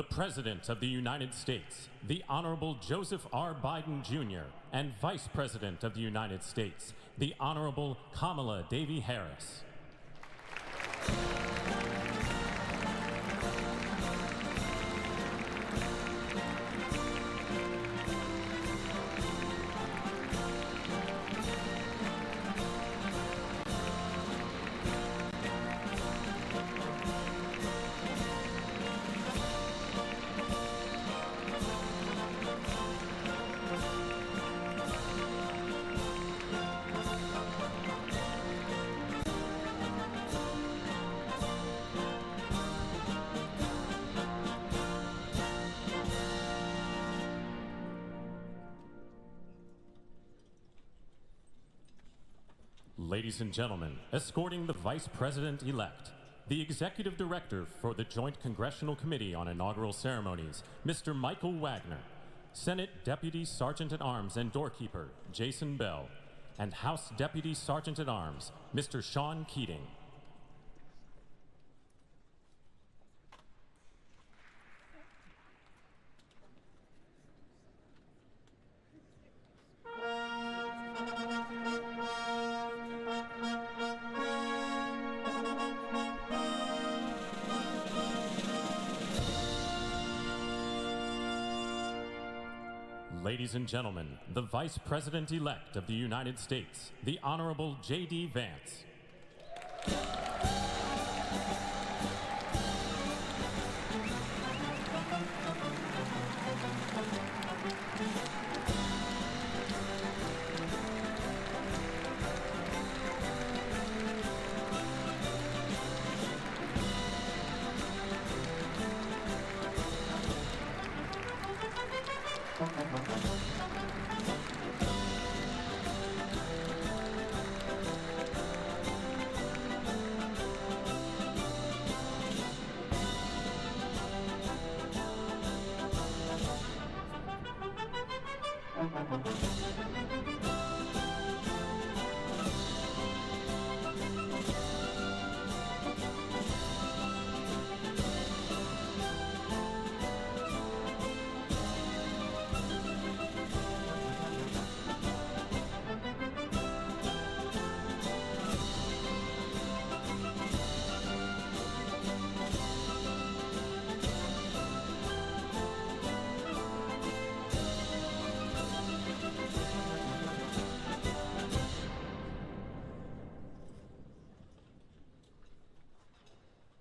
the President of the United States, the Honorable Joseph R. Biden Jr., and Vice President of the United States, the Honorable Kamala Devi Harris. Ladies and gentlemen, escorting the Vice President-elect, the Executive Director for the Joint Congressional Committee on Inaugural Ceremonies, Mr. Michael Wagner, Senate Deputy Sergeant-at-Arms and Doorkeeper, Jason Bell, and House Deputy Sergeant-at-Arms, Mr. Sean Keating. Ladies and gentlemen, the Vice President-elect of the United States, the Honorable J.D. Vance.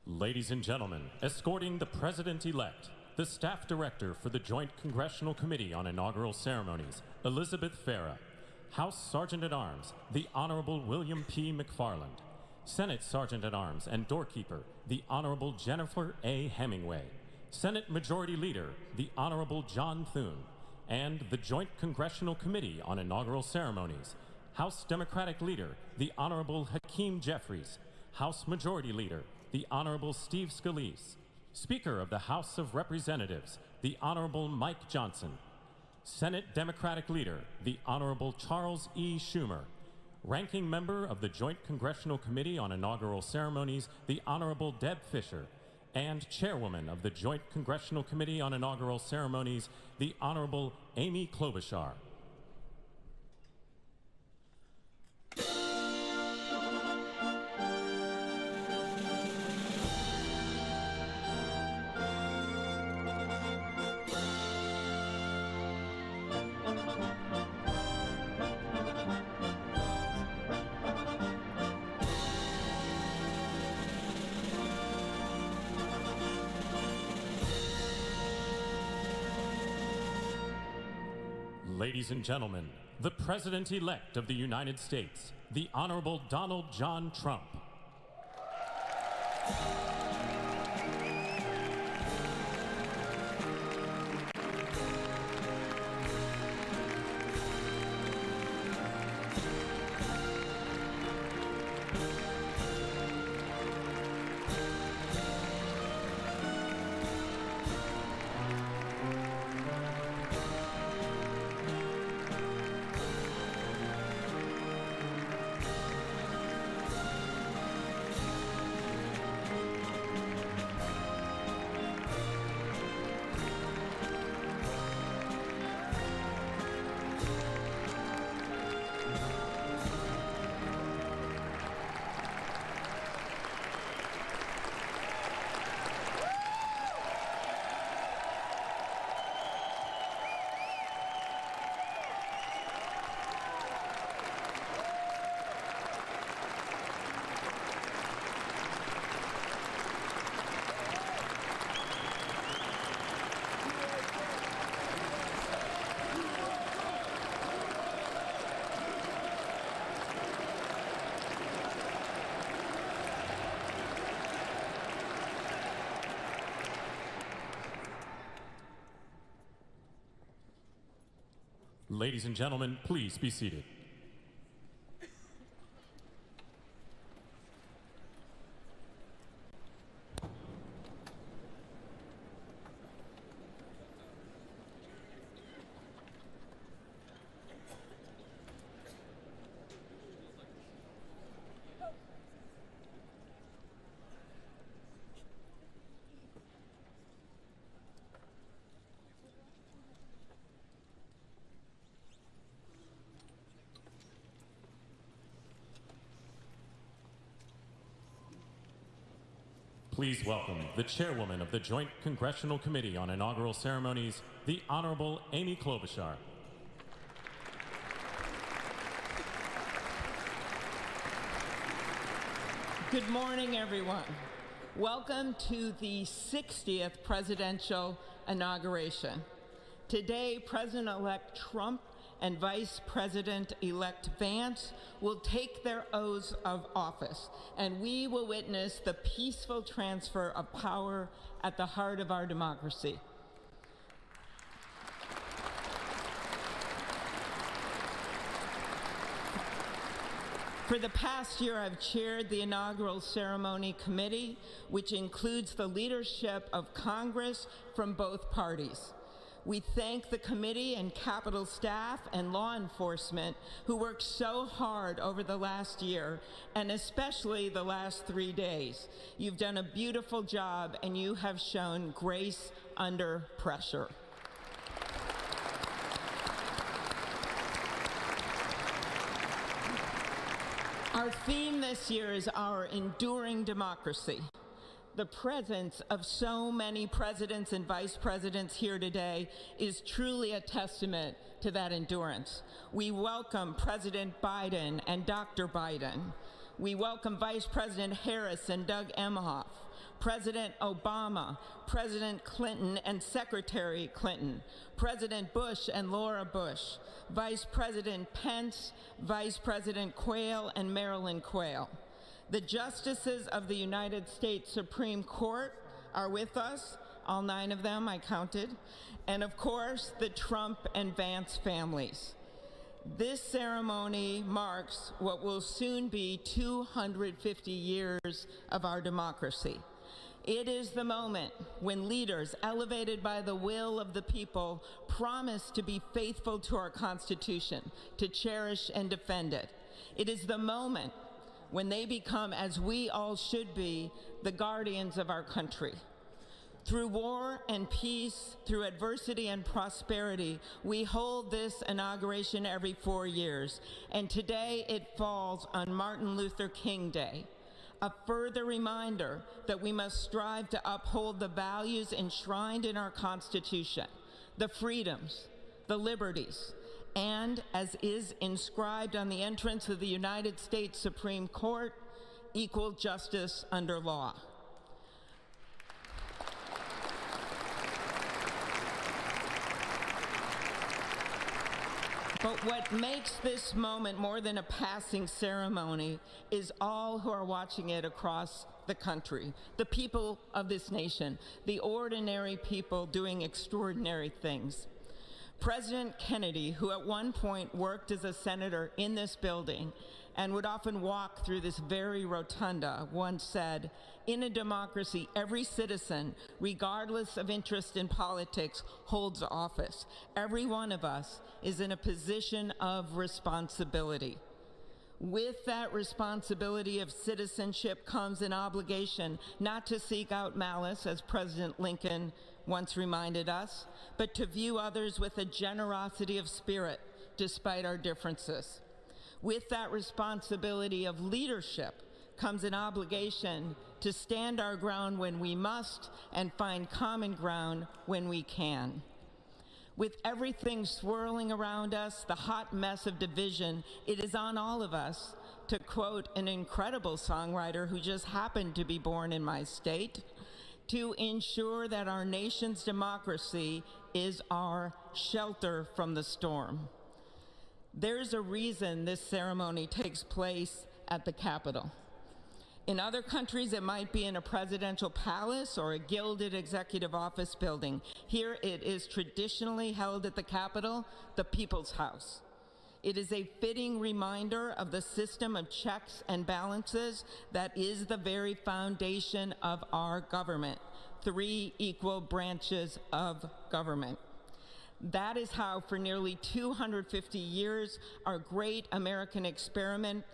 Ladies and gentlemen, escorting the President-elect, the Staff Director for the Joint Congressional Committee on Inaugural Ceremonies, Elizabeth Farah, House Sergeant-at-Arms, the Honorable William P. McFarland, Senate Sergeant-at-Arms and Doorkeeper, the Honorable Jennifer A. Hemingway, Senate Majority Leader, the Honorable John Thune, and the Joint Congressional Committee on Inaugural Ceremonies, House Democratic Leader, the Honorable Hakeem Jeffries, House Majority Leader, the Honorable Steve Scalise, Speaker of the House of Representatives, the Honorable Mike Johnson, Senate Democratic Leader, the Honorable Charles E. Schumer, Ranking Member of the Joint Congressional Committee on Inaugural Ceremonies, the Honorable Deb Fischer, and Chairwoman of the Joint Congressional Committee on Inaugural Ceremonies, the Honorable Amy Klobuchar. Ladies and gentlemen, the President-elect of the United States, the Honorable Donald John Trump. Ladies and gentlemen, please be seated. Please welcome the chairwoman of the Joint Congressional Committee on Inaugural Ceremonies, the Honorable Amy Klobuchar. Good morning, everyone. Welcome to the 60th presidential inauguration. Today, President-elect Trump and Vice President-elect Vance will take their oaths of office, and we will witness the peaceful transfer of power at the heart of our democracy. For the past year, I've chaired the inaugural ceremony committee, which includes the leadership of Congress from both parties. We thank the committee and Capitol staff and law enforcement who worked so hard over the last year, and especially the last 3 days. You've done a beautiful job, and you have shown grace under pressure. Our theme this year is our enduring democracy. The presence of so many presidents and vice presidents here today is truly a testament to that endurance. We welcome President Biden and Dr. Biden. We welcome Vice President Harris and Doug Emhoff, President Obama, President Clinton and Secretary Clinton, President Bush and Laura Bush, Vice President Pence, Vice President Quayle and Marilyn Quayle. The justices of the United States Supreme Court are with us, all 9 of them, I counted, and of course, the Trump and Vance families. This ceremony marks what will soon be 250 years of our democracy. It is the moment when leaders, elevated by the will of the people, promise to be faithful to our Constitution, to cherish and defend it. It is the moment when they become, as we all should be, the guardians of our country. Through war and peace, through adversity and prosperity, we hold this inauguration every 4 years, and today it falls on Martin Luther King Day, a further reminder that we must strive to uphold the values enshrined in our Constitution, the freedoms, the liberties, and, as is inscribed on the entrance of the United States Supreme Court, equal justice under law. But what makes this moment more than a passing ceremony is all who are watching it across the country, the people of this nation, the ordinary people doing extraordinary things. President Kennedy, who at one point worked as a senator in this building and would often walk through this very rotunda, once said, "In a democracy, every citizen, regardless of interest in politics, holds office. Every one of us is in a position of responsibility." With that responsibility of citizenship comes an obligation not to seek out malice, as President Lincoln once reminded us, but to view others with a generosity of spirit, despite our differences. With that responsibility of leadership comes an obligation to stand our ground when we must and find common ground when we can. With everything swirling around us, the hot mess of division, it is on all of us, to quote an incredible songwriter who just happened to be born in my state, to ensure that our nation's democracy is our shelter from the storm. There's a reason this ceremony takes place at the Capitol. In other countries, it might be in a presidential palace or a gilded executive office building. Here, it is traditionally held at the Capitol, the People's House. It is a fitting reminder of the system of checks and balances that is the very foundation of our government. 3 equal branches of government. That is how, for nearly 250 years, our great American experiment